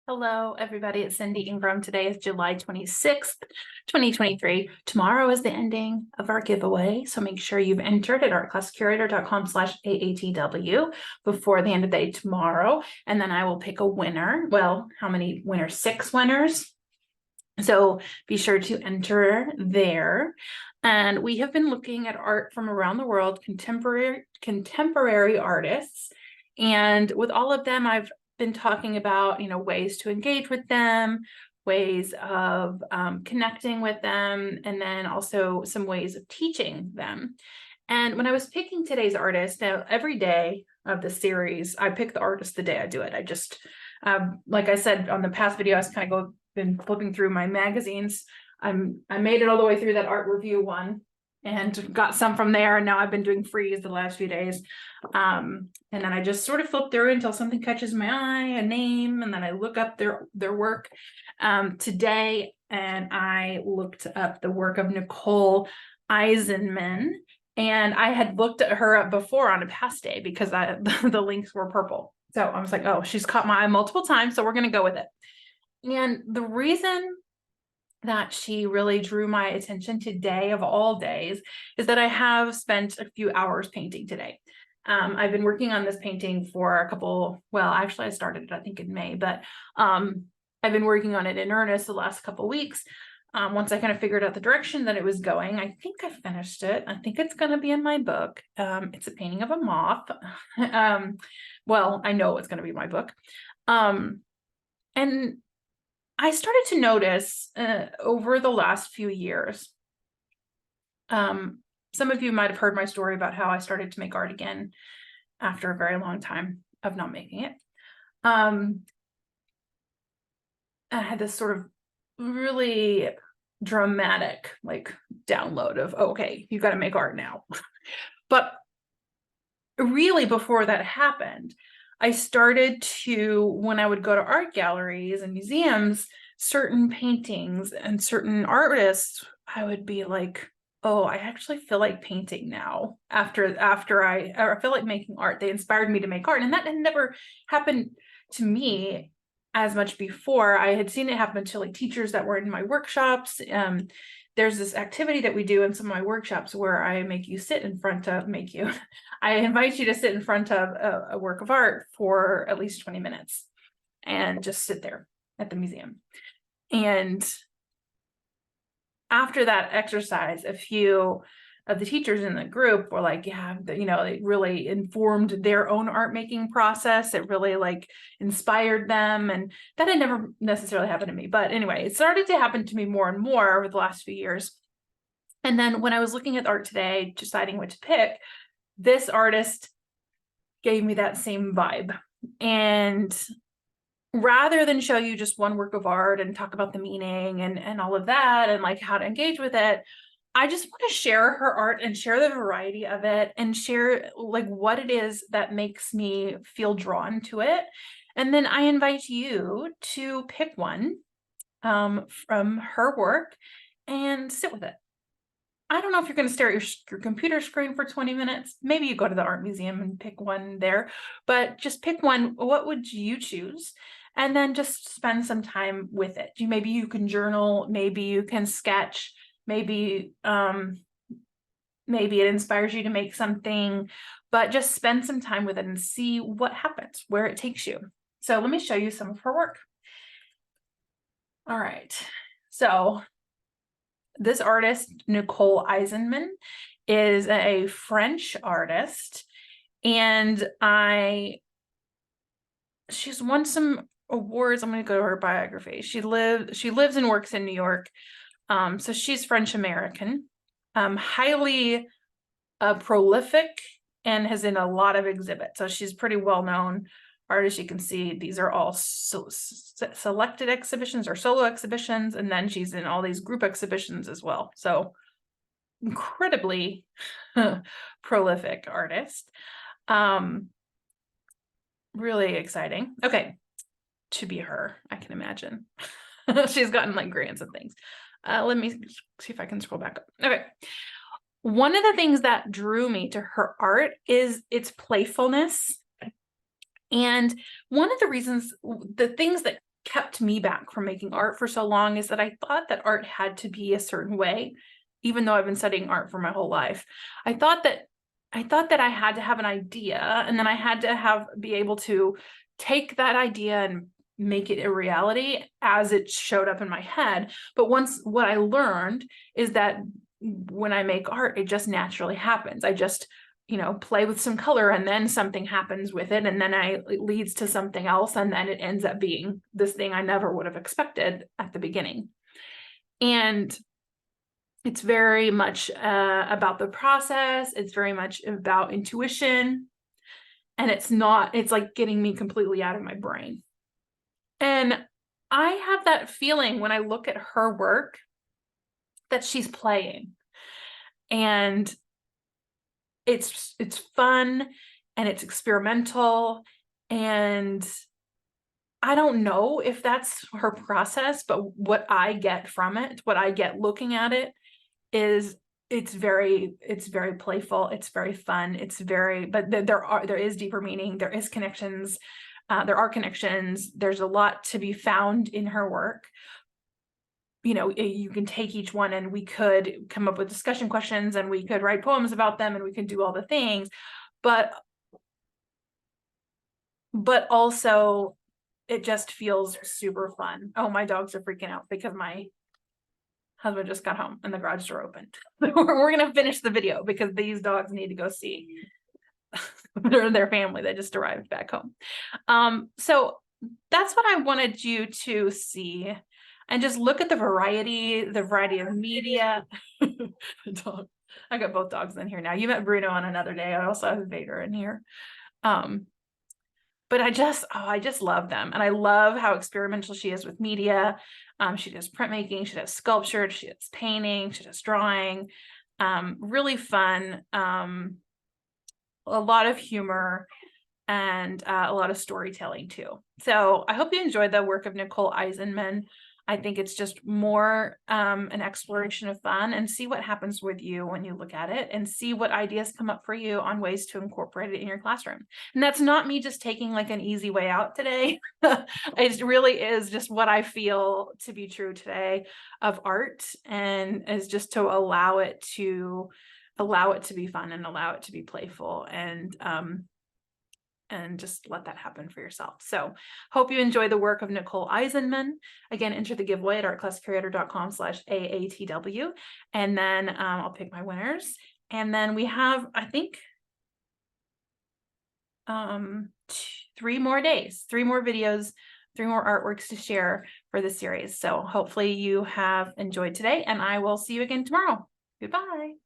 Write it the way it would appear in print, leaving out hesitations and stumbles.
Hello, everybody. It's Cindy Ingram. Today is July 26th, 2023. Tomorrow is the ending of our giveaway. So make sure you've entered at artclasscurator.com/AATW before the end of the day tomorrow. And then I will pick a winner. Well, how many winners? 6 winners. So be sure to enter there. And we have been looking at art from around the world, contemporary artists. And with all of them, I've been talking about, ways to engage with them, ways of connecting with them, and then also some ways of teaching them. And when I was picking today's artist, now every day of the series, I pick the artist the day I do it. I just, like I said on the past video, I was kind of been flipping through my magazines. I made it all the way through that art review one and got some from there. And now I've been doing freeze the last few days. And then I just sort of flip through until something catches my eye, a name, and then I look up their work today. And I looked up the work of Nicole Eisenman. And I had looked at her up before on a past day because the links were purple. So I was like, oh, she's caught my eye multiple times. So we're going to go with it. And the reason that she really drew my attention today of all days is that I have spent a few hours painting today. I've been working on this painting for a couple, well, actually I started it, I think in May, but I've been working on it in earnest the last couple weeks. Once I kind of figured out the direction that it was going, I think I finished it. I think it's going to be in my book. It's a painting of a moth. Well, I know it's going to be my book. And I started to notice over the last few years, some of you might have heard my story about how I started to make art again after a very long time of not making it. I had this sort of really dramatic download of, oh, okay, you got to make art now. But really before that happened, I started to, when I would go to art galleries and museums, certain paintings and certain artists, I would be like, oh, I actually feel like painting now after I feel like making art. They inspired me to make art. And that had never happened to me as much before. I had seen it happen to teachers that were in my workshops. There's this activity that we do in some of my workshops where I make you sit in front of, I invite you to sit in front of a work of art for at least 20 minutes and just sit there at the museum. And after that exercise, a few of the teachers in the group were like, yeah, it really informed their own art making process. It really inspired them. And that had never necessarily happened to me. But anyway, it started to happen to me more and more over the last few years. And then when I was looking at art today, deciding what to pick, this artist gave me that same vibe. And rather than show you just one work of art and talk about the meaning and all of that and how to engage with it, I just want to share her art and share the variety of it and share what it is that makes me feel drawn to it. And then I invite you to pick one from her work and sit with it. I don't know if you're going to stare at your computer screen for 20 minutes. Maybe you go to the art museum and pick one there, but just pick one. What would you choose? And then just spend some time with it. Maybe you can journal, maybe you can sketch, maybe it inspires you to make something, but just spend some time with it and see what happens, where it takes you. So let me show you some of her work. All right. So this artist, Nicole Eisenman, is a French artist, and she's won some awards. I'm going to go to her biography. She lives and works in New York. So she's French American, highly prolific, and has in a lot of exhibits. So she's pretty well known artist. You can see these are all selected exhibitions or solo exhibitions, and then she's in all these group exhibitions as well. So incredibly prolific artist. Really exciting. Okay, to be her, I can imagine. She's gotten grants and things. Let me see if I can scroll back up. Okay. One of the things that drew me to her art is its playfulness. And one of the reasons, the things that kept me back from making art for so long is that I thought that art had to be a certain way, even though I've been studying art for my whole life. I thought that I had to have an idea, and then I had to be able to take that idea and make it a reality as it showed up in my head. But what I learned is that when I make art, it just naturally happens. I just, play with some color, and then something happens with it, and then it leads to something else, and then it ends up being this thing I never would have expected at the beginning. And it's very much about the process. It's very much about intuition, and it's like getting me completely out of my brain. And I have that feeling when I look at her work that she's playing, and it's fun, and it's experimental, and I don't know if that's her process, but what I get from it, what I get looking at it, is it's very playful, it's very fun, but there is deeper meaning, there is connections, there are connections, there's a lot to be found in her work. You can take each one, and we could come up with discussion questions, and we could write poems about them, and we could do all the things, but also it just feels super fun. Oh, my dogs are freaking out because my husband just got home and the garage door opened. We're gonna finish the video because these dogs need to go see their family that just arrived back home. So that's what I wanted you to see, and just look at the variety of media. Dog. I got both dogs in here now. You met Bruno on another day. I also have Vader in here. But I just love them. And I love how experimental she is with media. She does printmaking, she does sculpture, she does painting, she does drawing. Really fun. A lot of humor, and a lot of storytelling too. So I hope you enjoyed the work of Nicole Eisenman. I think it's just more an exploration of fun, and see what happens with you when you look at it, and see what ideas come up for you on ways to incorporate it in your classroom. And that's not me just taking like an easy way out today. It really is just what I feel to be true today of art, and is just to allow it to be fun, and allow it to be playful, and just let that happen for yourself. So hope you enjoy the work of Nicole Eisenman. Again, enter the giveaway at artclasscreator.com/AATW. And then I'll pick my winners. And then we have, I think, 3 more days, 3 more videos, 3 more artworks to share for the series. So hopefully you have enjoyed today, and I will see you again tomorrow. Goodbye.